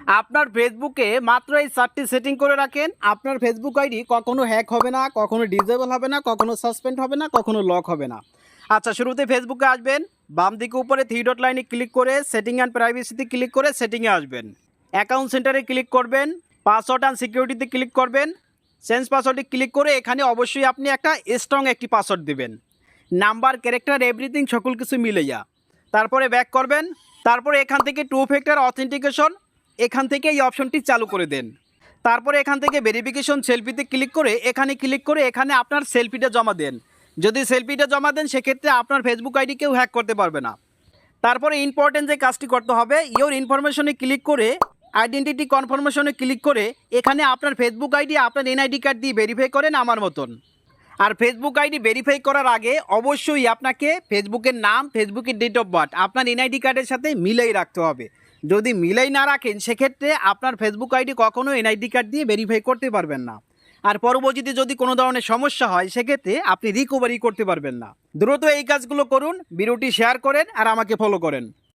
আপনার ফেসবুকে মাত্র এই 4টি সেটিং করে রাখেন, আপনার ফেসবুক আইডি কখনো হ্যাক হবে না, কখনো ডিসেবল হবে না, কখনো সাসপেন্ড হবে না, কখনো লক হবে না। আচ্ছা, শুরুতে ফেসবুকে আসবেন, বাম দিকে উপরে 3 ডট লাইনে ক্লিক করে সেটিং অ্যান্ড প্রাইভেসিতে ক্লিক করে সেটিংয়ে আসবেন। অ্যাকাউন্ট সেন্টারে ক্লিক করবেন, পাসওয়ার্ড অ্যান্ড সিকিউরিটিতে ক্লিক করবেন। চেঞ্জ পাসওয়ার্ডে ক্লিক করে এখানে অবশ্যই আপনি একটা স্ট্রং একটি পাসওয়ার্ড দেবেন, নাম্বার, ক্যারেক্টার, এভরিথিং সকল কিছু মিলে যা। তারপরে ব্যাক করবেন, তারপরে এখান থেকে 2 ফ্যাক্টর অথেন্টিকেশন এখান থেকে এই অপশনটি চালু করে দেন। তারপরে এখান থেকে ভেরিফিকেশন সেলফিতে ক্লিক করে এখানে আপনার সেলফিটা জমা দেন। যদি সেলফিটা জমা দেন সেক্ষেত্রে আপনার ফেসবুক আইডি কেউ হ্যাক করতে পারবে না। তারপরে ইম্পর্টেন্ট যে কাজটি করতে হবে, ইওর ইনফরমেশনে ক্লিক করে আইডেন্টিটি কনফার্মেশনে ক্লিক করে এখানে আপনার ফেসবুক আইডি আপনার এনআইডি কার্ড দিয়ে ভেরিফাই করেন আমার মতন। আর ফেসবুক আইডি ভেরিফাই করার আগে অবশ্যই আপনাকে ফেসবুকের নাম, ফেসবুকের ডেট অফ বার্থ আপনার এনআইডি কার্ডের সাথে মিলাই রাখতে হবে। যদি মিলাই না রাখেন সেক্ষেত্রে আপনার ফেসবুক আইডি কখনো এনআইডি কার্ড দিয়ে ভেরিফাই করতে পারবেন না। আর পরবর্তীতে যদি কোনো ধরনের সমস্যা হয় সেক্ষেত্রে আপনি রিকভারি করতে পারবেন না। দ্রুত এই কাজগুলো করুন, ভিডিওটি শেয়ার করেন আর আমাকে ফলো করেন।